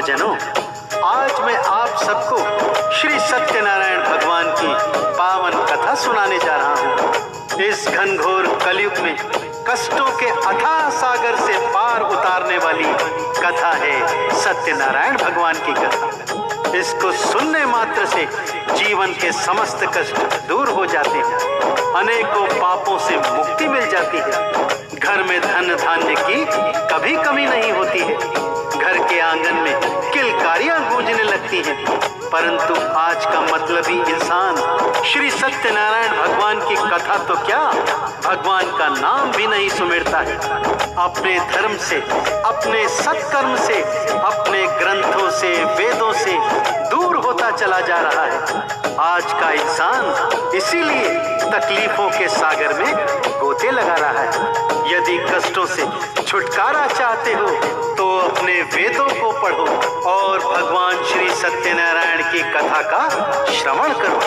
भक्तजनों, आज मैं आप सबको श्री सत्यनारायण भगवान की पावन कथा सुनाने जा रहा हूँ। इस घनघोर कलयुग में कष्टों के अथाह सागर से पार उतारने वाली कथा है सत्यनारायण भगवान की कथा। इसको सुनने मात्र से जीवन के समस्त कष्ट दूर हो जाते हैं, अनेकों पापों से मुक्ति मिल जाती है, घर में धन धान्य की कभी कमी नहीं होती है, घर के आंगन में किलकारियां गूंजने लगती हैं। परंतु आज का मतलबी इंसान श्री सत्यनारायण भगवान की कथा तो क्या, भगवान का नाम भी नहीं सुमिरता है। अपने धर्म से, अपने सत्कर्म से, अपने ग्रंथों से, वेदों से दूर होता चला जा रहा है। आज का इंसान इसीलिए तकलीफों के सागर में गोते लगा रहा है। यदि कष्टों से छुटकारा चाहते हो तो अपने वेदों को पढ़ो और भगवान श्री सत्यनारायण की कथा का श्रवण करो।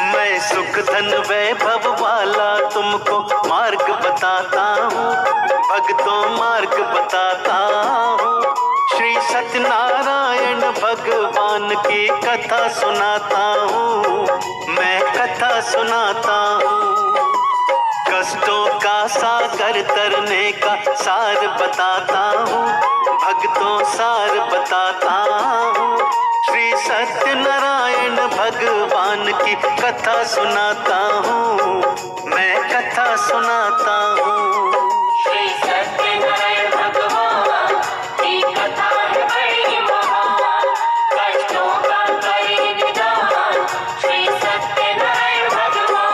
मैं सुख धन वैभव वाला तुमको मार्ग बताता हूँ, भक्तों मार्ग बताता हूँ। श्री सत्यनारायण भगवान की कथा सुनाता हूँ, मैं कथा सुनाता हूँ। कष्टों का सागर तरने का सार बताता हूँ, भक्तों सार बताता हूँ। श्री सत्यनारायण भगवान की कथा सुनाता हूँ, मैं कथा सुनाता हूँ। श्री सत्यनारायण भगवान की कथा है बड़ी महान, कष्टों का करे निदान श्री सत्यनारायण भगवान।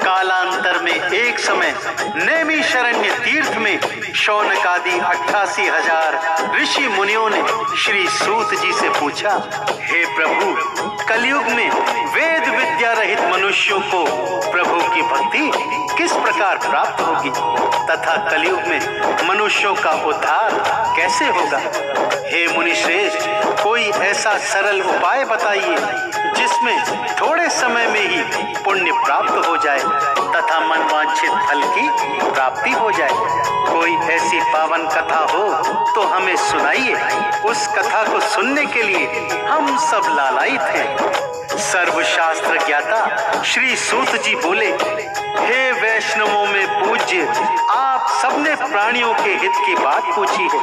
कालांतर में एक समय नैमिषारण्य तीर्थ में शौनकादि 88,000 ऋषि मुनियों ने श्री सूत जी से पूछा, हे प्रभु, कलयुग में वेद विद्या रहित मनुष्यों को प्रभु की भक्ति किस प्रकार प्राप्त होगी तथा कलयुग में मनुष्यों का उद्धार कैसे होगा। हे मुनिश्रेष्ठ, कोई ऐसा सरल उपाय बताइए जिसमें थोड़े समय में ही पुण्य प्राप्त हो जाए तथा मनवांछित फल की प्राप्ति हो जाए। कोई ऐसी पावन कथा हो तो हमें सुनाइए। उस कथा को सुनने के लिए हम सब लालायित हैं। सर्वशास्त्र ज्ञाता श्री सूत जी बोले, हे वैष्णवों में पूज्य, आप सबने प्राणियों के हित की बात पूछी है,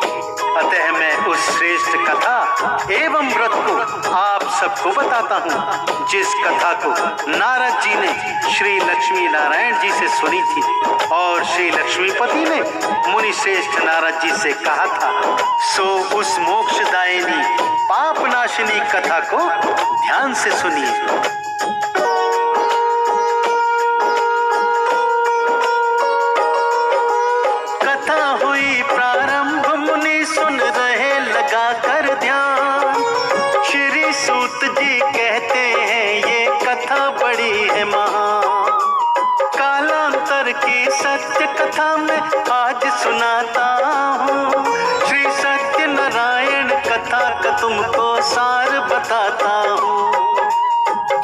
अतः मैं उस श्रेष्ठ कथा एवं व्रत को आप सबको बताता हूँ, जिस कथा को नारद जी ने श्री लक्ष्मी नारायण जी से सुनी थी और श्री लक्ष्मीपति ने मुनि श्रेष्ठ नारद जी से कहा था। सो उस मोक्षदायिनी पापनाशिनी कथा को ध्यान से सुनिए। कथा हुई प्रारंभ, मुनि सुन रहे लगा कर ध्यान। श्री सूत जी कहते हैं ये कथा बड़ी है महान। कालांतर की सत्य कथा में आज सुनाता हूँ, श्री सत्यनारायण कथा का तुमको सार बताता हूँ।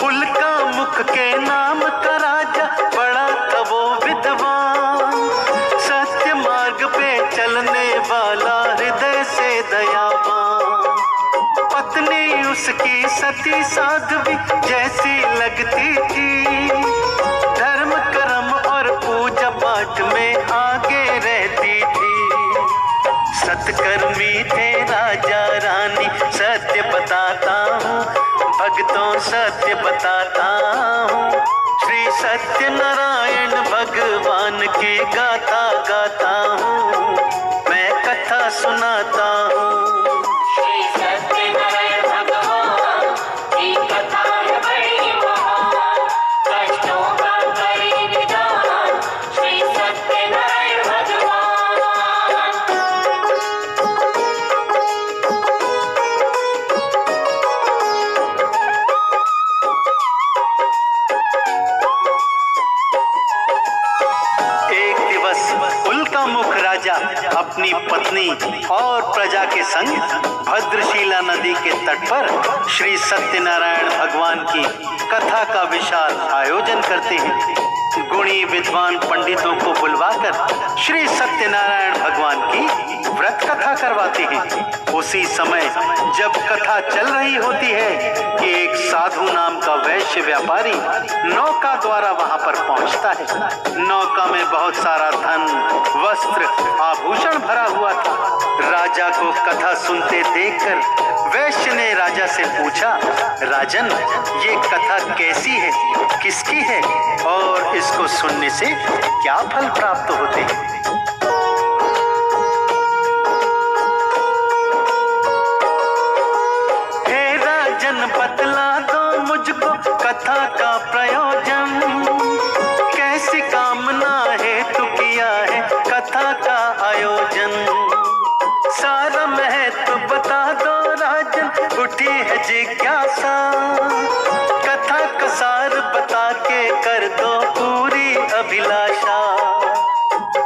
उल्का मुख के नाम का राजा बड़ा था वो विद्वान, सत्य मार्ग पे चलने वाला हृदय से दयावान। पत्नी उसकी सती साध्वी जैसी लगती थी, धर्म कर्म और पूजा पाठ में आगे रहती थी। सत्कर्मी थे राजा रानी, सत्य बताता हूँ, भक्तों सत्य बताता हूँ। श्री सत्यनारायण भगवान की गाथा गाता हूँ, मैं कथा सुनाता हूँ। श्री सत्यनारायण भगवान की कथा है बड़ी महान, कष्टों का करे निदान श्री सत्यनारायण भगवान। पर श्री सत्यनारायण भगवान की कथा का विशाल आयोजन करते हैं। गुणी विद्वान पंडितों को बुलवाकर श्री सत्यनारायण भगवान की व्रत कथा करवाते हैं। उसी समय जब कथा चल रही होती है कि एक साधु नाम का वैश्य व्यापारी नौका द्वारा वहां पर पहुंचता है। नौका में बहुत सारा धन, वस्त्र, आभूषण भरा हुआ था। राजा को कथा सुनते देखकर वैश्य ने राजा से पूछा, राजन, ये कथा कैसी है, किसकी है और इसको सुनने से क्या फल प्राप्त होते हैं? हे राजन, बतला दो मुझको कथा का प्रयोजन, कैसी कामना हेतु किया है कथा का आयोजन। सारा महत्व बता दो राजन, उठी है जिज्ञासा, कथा का सार बता के कर दो पूरी अभिलाषा।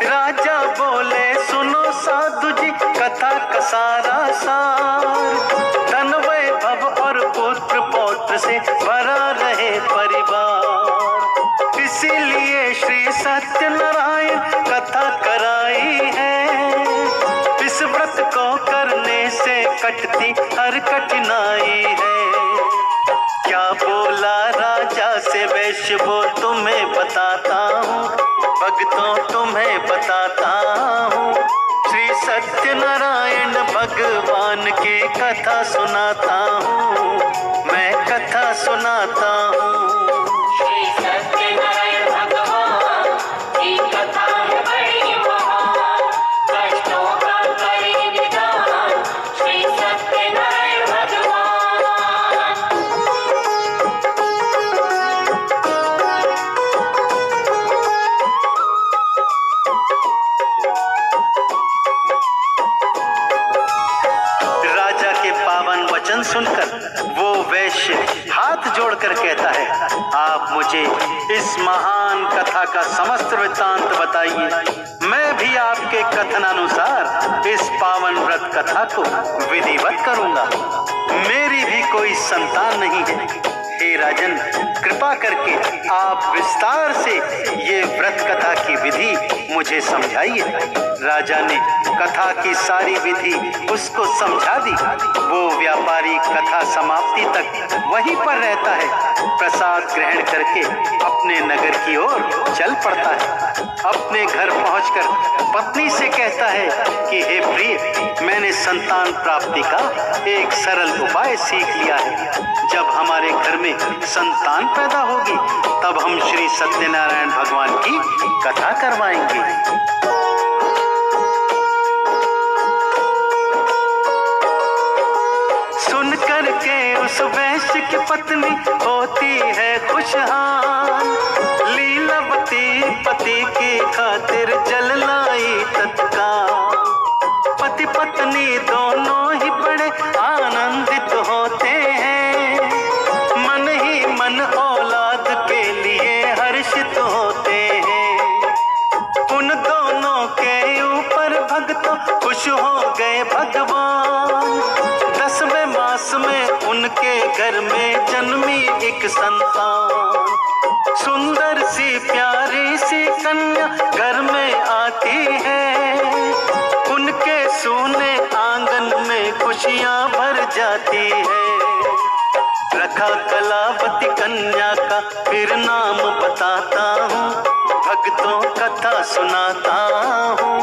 राजा बोले, सुनो साधु जी, कथा का सारा सार, धन वैभव और पुत्र पौत्र से भरा रहे परिवार, इसीलिए श्री सत्यनारायण कथा कराई है। इस व्रत को करने से कटती हर कठिनाई है। क्या बोला राजा से वैश्य, वो तुम्हें बताता हूँ, भक्तों तुम्हें बताता हूँ। श्री सत्यनारायण भगवान की कथा सुनाता हूँ, मैं कथा सुनाता हूँ। श्री सत्यनारायण भगवान की कथा है बड़ी महान, कष्टों का करे निदान श्री सत्यनारायण भगवान। राजा के पावन वचन सुनकर वो वैश्य हाथ जोड़कर कहता है, आप मुझे इस महान कथा का समस्त वृत्तांत बताइए। मैं भी आपके कथनानुसार इस पावन व्रत कथा को विधिवत करूंगा। मेरी भी कोई संतान नहीं है। हे राजन, कृपा करके आप विस्तार से ये व्रत कथा की विधि मुझे समझाइए। राजा ने कथा की सारी विधि उसको समझा दी। वो व्यापारी कथा समाप्ति तक वहीं पर रहता है। प्रसाद ग्रहण करके अपने नगर की ओर चल पड़ता है। अपने घर पहुंचकर पत्नी से कहता है कि हे प्रिय, मैंने संतान प्राप्ति का एक सरल उपाय सीख लिया है। जब हमारे घर में संतान पैदा होगी तब हम श्री सत्यनारायण भगवान की कथा करवाएंगे। सुन करके उस वैश्य की पत्नी होती है खुशहाल, लीलावती पति की खातिर जल लाई तत्काल। पति पत्नी दोनों ही बड़े आनंदित होते हैं, मन ही मन औलाद के लिए हर्षित होते हैं। उन दोनों के ऊपर भक्तों खुश हो गए भगवान। 10वें मास में उनके घर में जन्मी एक संतान। सुंदर सी प्यारी सी कन्या घर में आती है, उनके सोने आंगन में खुशियां भर जाती है। रखा कलावती कन्या का फिर नाम बताता हूँ, भक्तों कथा सुनाता हूँ।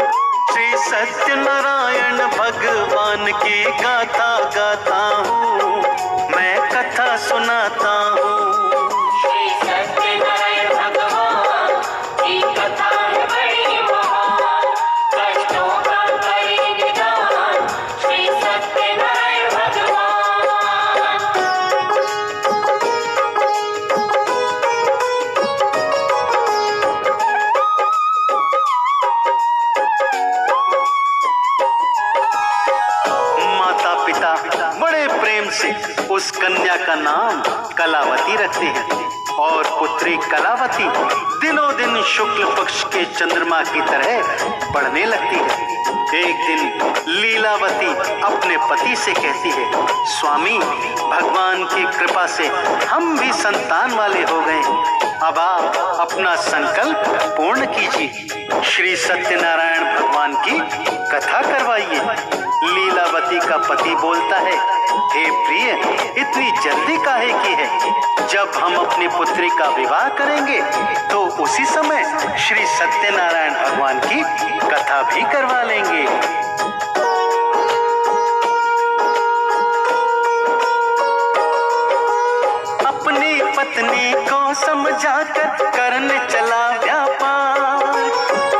श्री सत्यनारायण भगवान की गाथा गाता हूँ, मैं कथा सुनाता हूँ। श्री सत्यनारायण भगवान की कथा है बड़ी महान, कष्टों का करे निदान श्री सत्यनारायण भगवान। माता पिता बड़े प्रेम से उस कन्या का नाम कलावती रखते हैं और पुत्री कलावती दिनों दिन शुक्ल पक्ष के चंद्रमा की तरह बढ़ने लगती है। एक दिन लीलावती अपने पति से कहती है, स्वामी, भगवान की कृपा से हम भी संतान वाले हो गए, अब आप अपना संकल्प पूर्ण कीजिए, श्री सत्यनारायण भगवान की कथा करवाइए। लीलावती का पति बोलता है, हे प्रिय, इतनी जल्दी काहे की है? जब हम अपनी पुत्री का विवाह करेंगे तो उसी समय श्री सत्यनारायण भगवान की कथा भी करवा लेंगे। अपनी पत्नी को समझाकर करने चला व्यापार,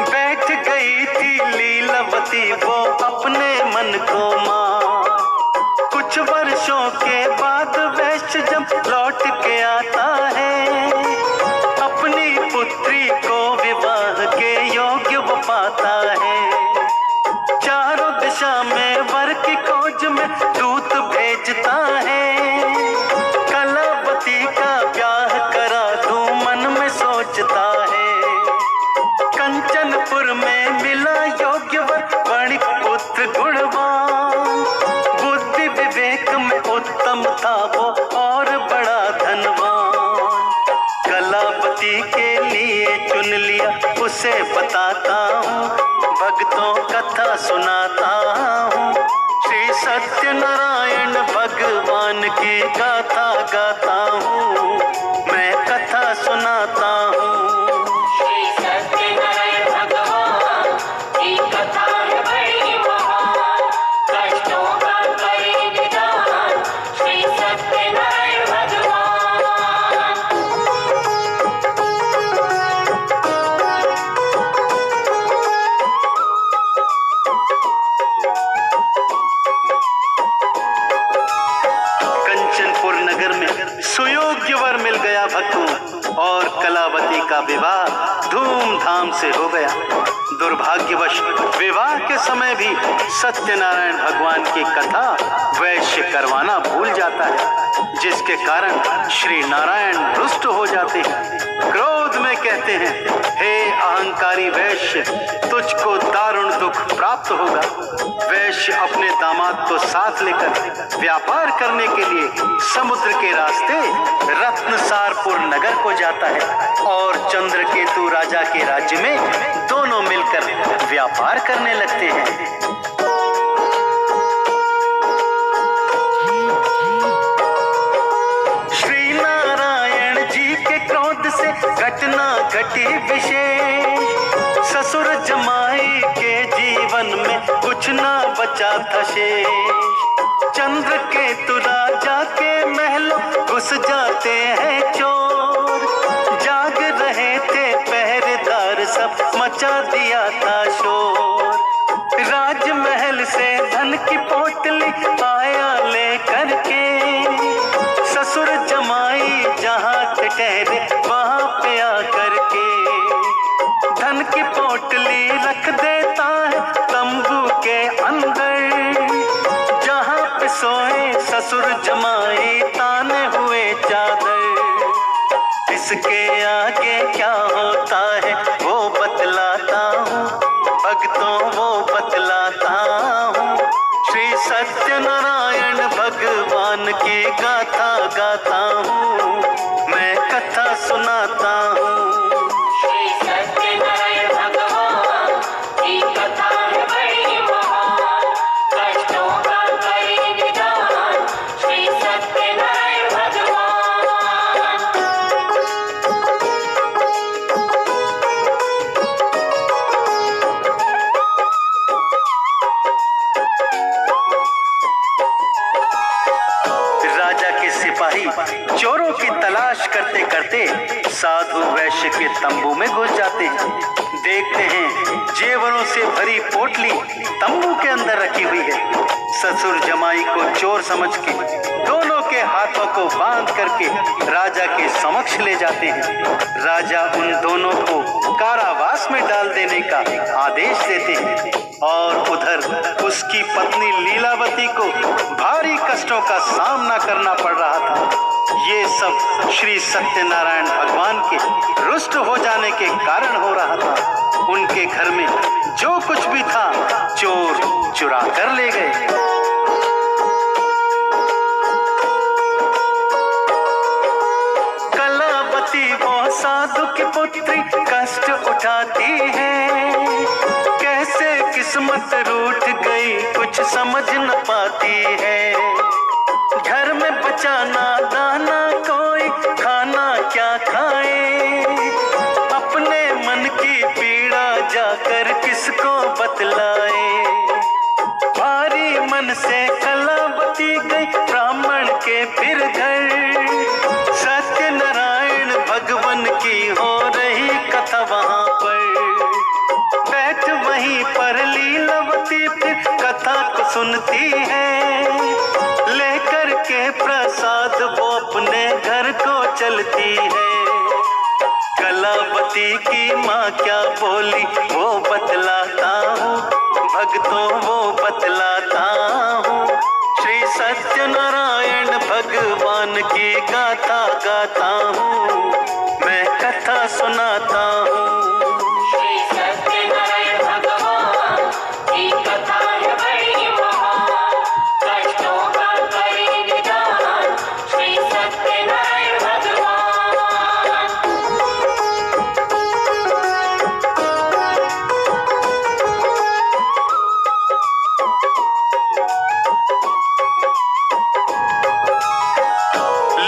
बैठ गई थी लीलावती वो अपने मन को मार। कुछ वर्षों के बाद वैश्य जब लौट के आता है, अपनी पुत्री को विवाह के योग्य वो पाता है। चारों दिशा में वर की खोज में दूत भेजता है, कलावती का ब्याह करा दूं मन में सोचता है। कंचनपुर में मिला योग्य वर, वणिक पुत्र गुणवान, बुद्धि विवेक में उत्तम था वो और बड़ा धनवान। कलावती के लिए चुन लिया उसे बताता हूँ, भक्तों कथा सुनाता हूँ, श्री सत्यनारायण भगवान की गाथा गाता हूँ, मैं कथा सुनाता हूँ। श्री सत्यनारायण भगवान की कथा है बड़ी महान, कष्टों का करे निदान श्री सत्यनारायण भगवान। कंचनपुर नगर में सुयोग्य वर मिल गया भक्तों, और कलावती का विवाह धूमधाम से हो गया। दुर्भाग्यवश विवाह के समय भी सत्यनारायण भगवान की कथा वैश्य करवाना भूल जाता है, जिसके कारण श्री नारायण रुष्ट हो जाते हैं। क्रोध में कहते हैं, हे अहंकारी वैश्य, तुझको दारुण दुख प्राप्त होगा। वैश्य अपने दामाद को साथ लेकर व्यापार करने के लिए समुद्र के रास्ते रत्नसारपुर नगर को जाता है, और चंद्रकेतु राजा के राज्य में दोनों मिलकर व्यापार करने लगते हैं। श्री नारायण जी के क्रोध से घटना घटी विशेष, ससुर जमाई के जीवन में कुछ ना बचा था शेष। चंद्रकेतु राजा के महलों घुस जाते हैं चोर, जाग रहे थे पहरेदार सब मचा दिया था शोर। राजमहल से धन की पोटली आया ले करके, ससुर जमाई जहाँ ठहरे वहाँ पे आकर के, धन की पोटली रख देता है तंबू के अंदर, जहाँ पे सोए ससुर जमाई ताने हुए चादर। इसके आगे क्या होता है वो बतलाता हूँ, भक्तों वो बतलाता हूँ, श्री सत्यनारायण भगवान की गाथा गाता हूँ, मैं कथा सुनाता हूँ। श्री सत्यनारायण भगवान की कथा है बड़ी महान, कष्टों का करे निदान श्री सत्यनारायण भगवान। राजा के सिपाही चोरों की तलाश करते करते साधु वैश्य के तंबू में घुस जाते हैं। देखते हैं जेवरों से भरी पोटली तंबू के अंदर रखी हुई है। ससुर जमाई को चोर समझ के दोनों के हाथों को बांध करके राजा के समक्ष ले जाते हैं। राजा उन दोनों को कारावास में डाल देने का आदेश देते हैं, और उधर उसकी पत्नी लीलावती को भारी कष्टों का सामना करना पड़ रहा था। ये सब श्री सत्यनारायण भगवान के रुष्ट हो जाने के कारण हो रहा था। उनके घर में जो कुछ भी था चोर चुरा कर ले गए। कलावती वो साधु की पुत्री कष्ट उठाती है, कैसे किस्मत रूठ गई कुछ समझ न पाती है। घर में बचाना दाना कोई खाना क्या खाए, अपने मन की पीड़ा जाकर किसको बतलाए। भारी मन से कलावती गई ब्राह्मण के फिर घर, सत्यनारायण भगवान की हो रही कथा वहां पर। बैठ वहीं पर लीलावती फिर कथा को सुनती है, लेकर के प्रसाद वो अपने घर को चलती है। कलावती की माँ क्या बोली वो बतलाता हूँ, भक्तों वो बतलाता हूँ। श्री सत्यनारायण भगवान की गाथा गाता हूँ, मैं कथा सुनाता हूँ। श्री सत्यनारायण भगवान की कथा है बड़ी महान, कष्टों का करे निदान श्री सत्यनारायण भगवान।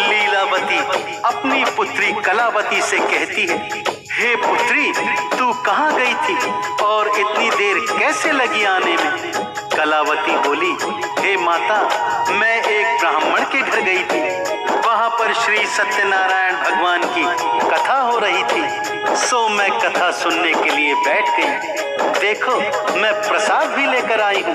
लीलावती अपनी पुत्री कलावती से कहती है, हे पुत्री तू कहाँ गई थी और इतनी देर कैसे लगी आने में। कलावती बोली, हे माता मैं एक ब्राह्मण के घर गई थी, वहां पर श्री सत्यनारायण भगवान की कथा हो रही थी, सो मैं कथा सुनने के लिए बैठ गई। देखो मैं प्रसाद भी लेकर आई हूँ।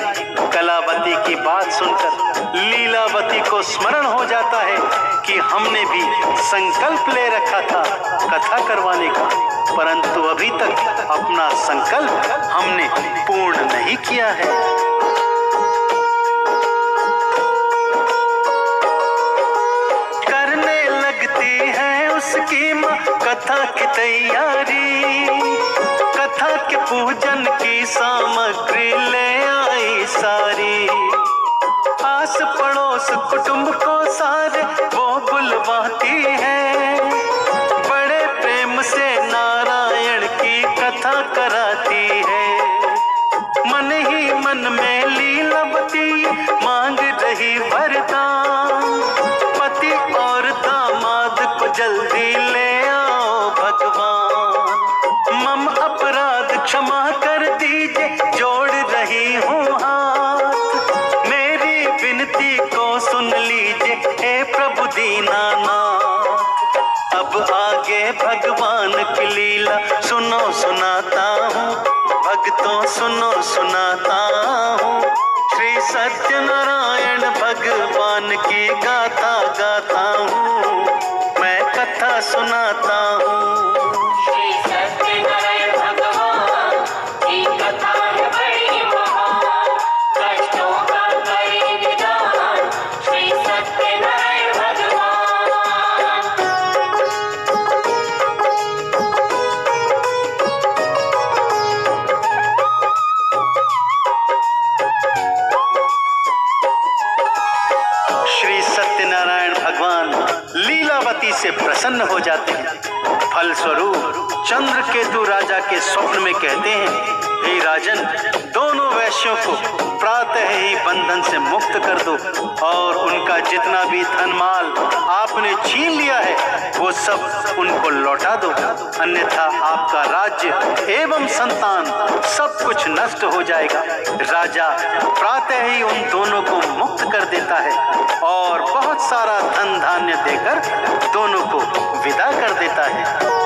कलावती की बात सुनकर लीलावती को स्मरण हो जाता है कि हमने भी संकल्प ले रखा था कथा करवाने का, परंतु अभी तक अपना संकल्प हमने पूर्ण नहीं किया है। करने लगती है उसकी माँ कथा की तैयारी, कथा के पूजन की सामग्री ले आई सारी। आस पड़ोस कुटुंब को सारे वो बुलवाती है, बड़े प्रेम से नारायण की कथा कराती है। मन ही मन में लीलावती मांग रही वरदान, पति और दामाद को जल्दी ले आओ भगवान। मम अपराध क्षमा कर दीजिए जोड़ रही हूँ हाथ, मेरी विनती को सुन लीजिए हे प्रभु दीनानाथ। अब आगे भगवान की लीला सुनो सुनाता हूँ, भक्तों सुनो सुनाता हूँ। श्री सत्यनारायण भगवान की गाथा गाता हूँ, मैं कथा सुनाता हूँ। श्री सत्यनारायण भगवान की कथा है बड़ी महान, कष्टों का करे निदान श्री सत्यनारायण भगवान। श्री सत्यनारायण भगवान लीलावती से प्रसन्न हो जाते हैं। फलस्वरूप चंद्रकेतु राजा के स्वप्न में कहते हैं, हे राजन दोनों वैश्यों को प्रातः ही बंधन से मुक्त कर दो और उनका जितना भी धन माल आपने छीन लिया है वो सब उनको लौटा दो, अन्यथा आपका राज्य एवं संतान सब कुछ नष्ट हो जाएगा। राजा प्रातः ही उन दोनों को मुक्त कर देता है और बहुत सारा धन धान्य देकर दोनों को विदा कर देता है।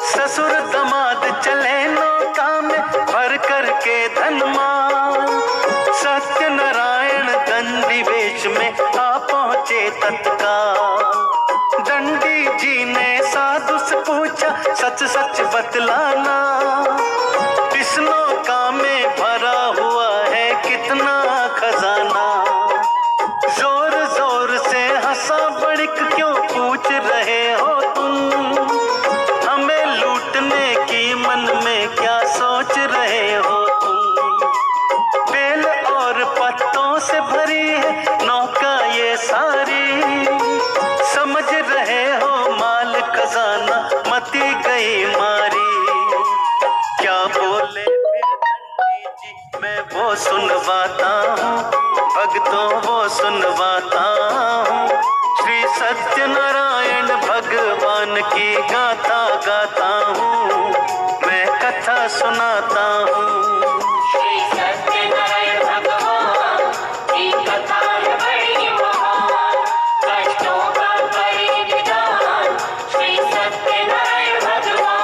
ससुर दमाद चले नौका में भर करके धनमाल, सत्यनारायण दंडी वेश में आ पहुंचे तत्काल। दंडी जी ने साधु से पूछा सच सच बतलाना, इस नौका में भरा हुआ है कितना खजाना। से भरी है नौका ये सारी, समझ रहे हो माल खजाना मती गई मारी। क्या बोले फिर पंडित जी मैं वो सुनवाता हूँ, भक्तों वो सुनवाता हूँ। श्री सत्यनारायण भगवान की गाथा गाता हूँ, मैं कथा सुनाता हूँ। श्री सत्यनारायण भगवान की कथा है बड़ी महान, कष्टों का करे निदान श्री सत्यनारायण भगवान।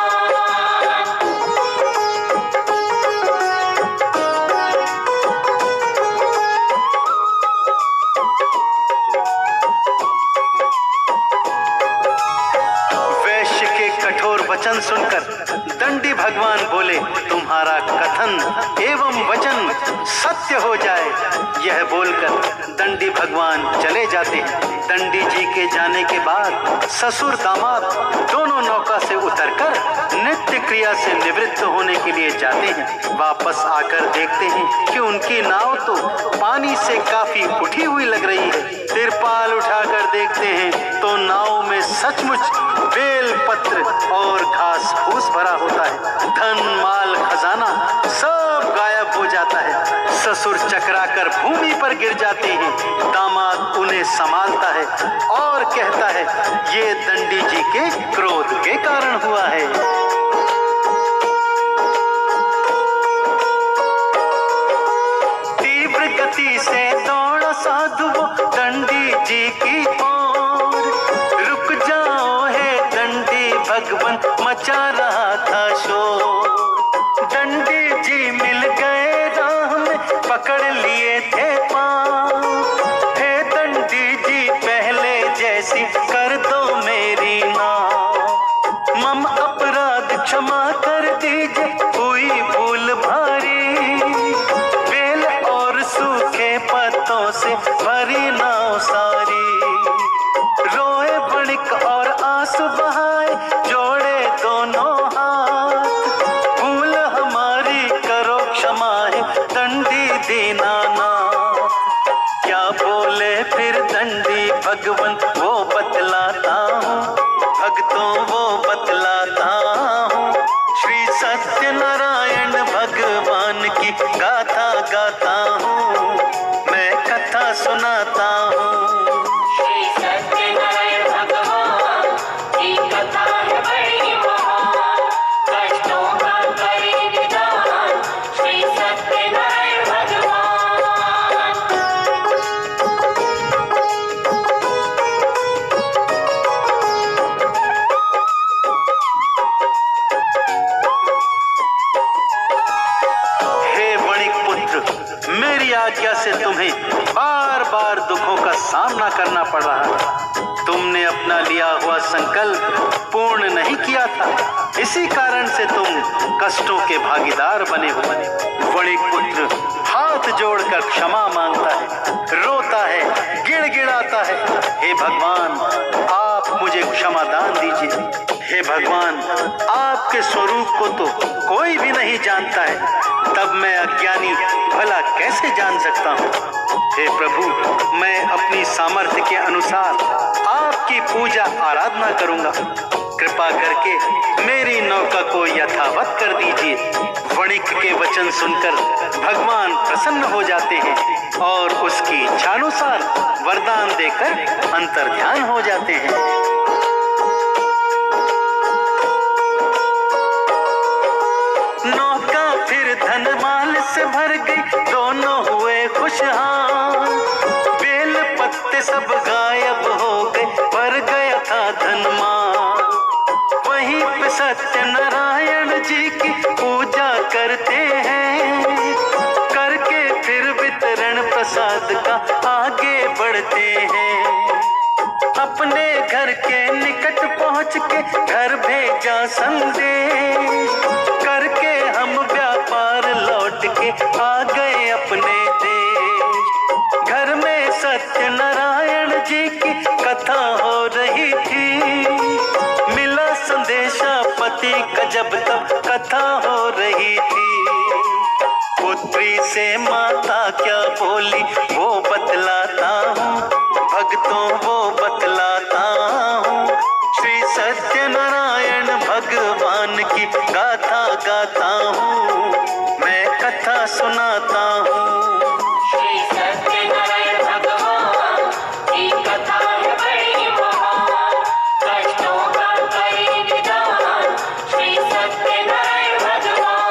वैश्य के कठोर वचन सुनकर दंडी भगवान बोले, तुम्हारा कथन एवं वचन सत्य हो जाए। यह बोलकर दंडी भगवान चले जाते हैं। दंडी जी के जाने के बाद ससुर दामाद दोनों नौका से उतरकर नित्य क्रिया से निवृत्त होने के लिए जाते हैं। वापस आकर देखते हैं कि उनकी नाव तो पानी से काफी उठी हुई लग रही है। तिरपाल उठाकर देखते हैं तो नाव में सचमुच बेल पत्र और घास फूस भरा होता है। धन माल खजाना सब गायब हो जाता है। ससुर चकराकर भूमि पर गिर जाते हैं। दामाद उन्हें संभालता है और कहता है, ये दंडी जी के क्रोध के कारण हुआ है। तीव्र गति से दौड़ा साधु वो दंडी जी की ओर। रुक जाओ हे दंडी भगवान, मचा रहा था शोर। दंडी जी मिल गए राह में, पकड़ लिए थे पाँव। हे दंडी जी पहले जैसी कर दो मेरी नाव। मम अपराध क्षमा कर दीजिए, हुई भूल भारी। बेल और सूखे पत्तों से भरी नाव सारी। रोए बणिक और आंसू बहाए, जोड़े दोनों हाथ। भूल हमारी करो क्षमा है दंडी दीनानाथ। क्या बोले फिर दंडी भगवान वो बतलाता हूँ, भक्तों वो बतलाता हूँ। श्री सत्यनारायण भगवान की गाथा गाता हूँ, मैं कथा सुनाता हूँ। श्री सत्यनारायण भगवान की कथा है बड़ी महान, कष्टों का करे निदान श्री सत्यनारायण भगवान। हे वणिक पुत्र, मेरी आज्ञा से तुम्हें बार बार दुखों का सामना करना पड़ रहा है। तुमने अपना लिया हुआ संकल्प पूर्ण नहीं किया था, इसी कारण से तुम कष्टों के भागीदार बने हुए। वणिक पुत्र हाथ जोड़कर क्षमा मांगता है, रोता है, गिड़गिड़ाता है। हे भगवान, आप मुझे क्षमा दान दीजिए। हे भगवान, आपके स्वरूप को तो कोई भी नहीं जानता है, तब मैं अज्ञानी भला कैसे जान सकता हूँ। हे प्रभु, मैं अपनी सामर्थ्य के अनुसार आपकी पूजा आराधना करूंगा। कृपा करके मेरी नौका को यथावत कर दीजिए। वणिक के वचन सुनकर भगवान प्रसन्न हो जाते हैं और उसकी इच्छानुसार वरदान देकर अंतर्ध्यान हो जाते हैं। नौका फिर धन माल से भर गई, दोनों हुए खुशहाल। बेल पत्ते सब गायब हो गए, भर गया था धन माल। वहीं पे सत्यनारायण जी की पूजा करते हैं, करके फिर वितरण प्रसाद का आगे बढ़ते हैं। अपने घर के निकट पहुंच के घर भेजा संदेश, करके हम व्यापार लौट के आ गए अपने देश। घर में सत्यनारायण जी की कथा हो रही थी, मिला संदेशा पति का जब तब कथा हो रही थी। पुत्री से माता क्या बोली वो बतलाता हूँ, भक्तों वो बतलाता हूँ। श्री सत्यनारायण भगवान की गाथा गाता हूँ, मैं कथा सुनाता हूँ। श्री सत्यनारायण भगवान की कथा है बड़ी महान, कष्टों का करे निदान श्री सत्यनारायण भगवान।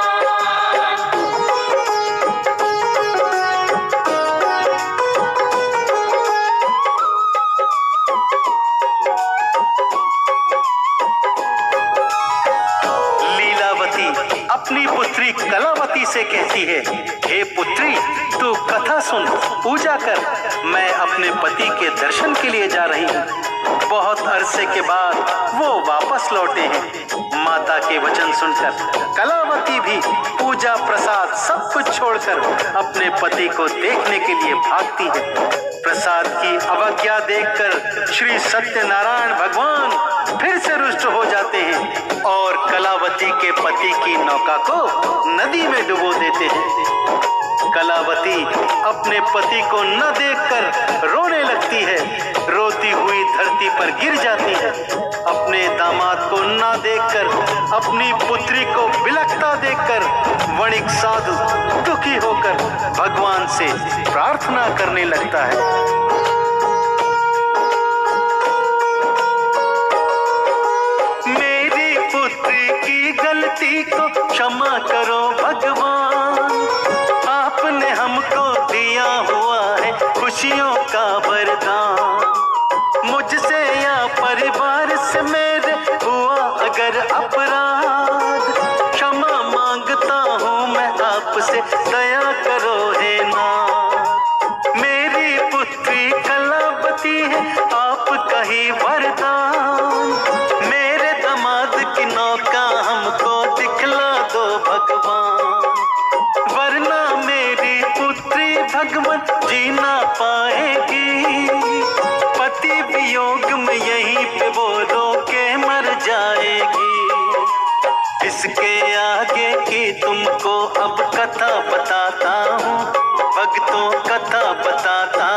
लीलावती अपनी पुत्री कलावती से कहती है, हे पुत्री तू कथा सुन, पूजा कर, मैं अपने पति के दर्शन के लिए जा रही हूँ। बहुत अरसे के बाद वो वापस लौटे हैं। माता के वचन सुनकर कलावती भी पूजा प्रसाद सब कुछ छोड़कर अपने पति को देखने के लिए भागती है। प्रसाद की अवज्ञा देखकर श्री सत्यनारायण भगवान फिर से रुष्ट हो जाते हैं और कलावती के पति की नौका को नदी में डुबो देते हैं। कलावती अपने पति को न देखकर रोने लगती है, रोती हुई धरती पर गिर जाती है। अपने दामाद को न देखकर, अपनी पुत्री को बिलखता देखकर वणिक साधु दुखी होकर भगवान से प्रार्थना करने लगता है। मेरी पुत्री की गलती को क्षमा करो भगवान, आपने हमको दिया हुआ है खुशियों का वरदान। मुझसे या परिवार से मेरे हुआ अगर अपराध, क्षमा मांगता हूँ मैं आपसे, दया करो हे नाथ। मेरी पुत्री कलावती है आपका ही वरदान, मेरे दामाद की नौका हमको दिखला दो भगवान, वरना मेरी पुत्री भगवान जी ना पाएगी। पति वियोग में यहीं पे वो रो के मर जाएगी। इसके आगे की तुमको अब कथा बताता हूँ, भक्तों कथा बताता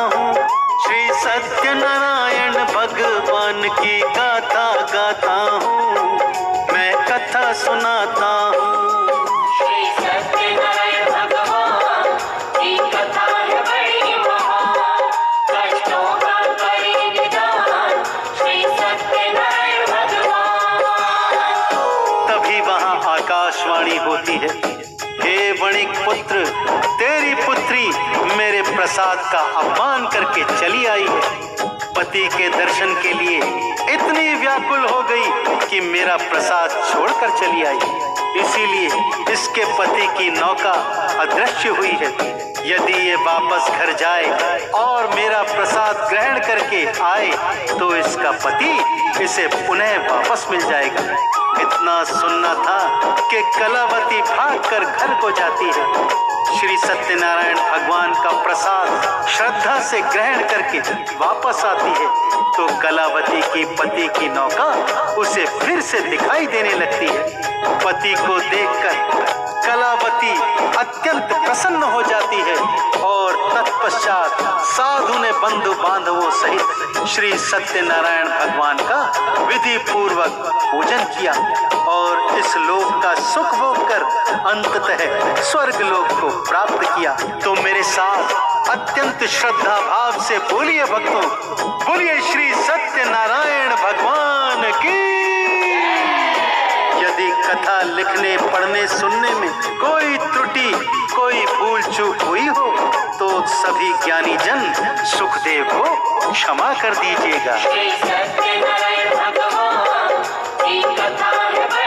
हूँ। श्री सत्यनारायण भगवान की गाथा गाता हूँ, मैं कथा सुनाता हूँ। श्री सत्यनारायण भगवान की कथा है बड़ी महान, कष्टों का करे निदान श्री सत्यनारायण भगवान। तभी वहां आकाशवाणी होती है, हे वणिक पुत्र, तेरी पुत्री मेरे प्रसाद का अपमान करके चली आई है। पति के दर्शन के लिए इतनी व्याकुल हो गई कि मेरा प्रसाद छोड़कर चली आई। इसीलिए इसके पति की नौका अदृश्य हुई है। यदि ये वापस घर जाए और मेरा प्रसाद ग्रहण करके आए तो इसका पति इसे पुनः वापस मिल जाएगा। इतना सुनना था कि कलावती भागकर घर को जाती है। श्री सत्यनारायण भगवान का प्रसाद श्रद्धा से ग्रहण करके वापस आती है तो कलावती की पति की नौका उसे फिर से दिखाई देने लगती है। पति को देखकर कलावती अत्यंत प्रसन्न हो जाती है और तत्पश्चात साधु ने बंधु बांधवों सहित श्री सत्यनारायण भगवान का विधि पूर्वक पूजन किया और इस लोक का सुख भोग कर अंततः स्वर्ग लोक को प्राप्त किया। तो मेरे साथ अत्यंत श्रद्धा भाव से बोलिए भक्तों, बोलिए श्री सत्यनारायण भगवान की। यदि कथा लिखने पढ़ने सुनने में कोई त्रुटि कोई भूल चूक हुई हो तो सभी ज्ञानी जन सुखदेव को क्षमा कर दीजिएगा। श्री सत्यनारायण भगवान की कथा है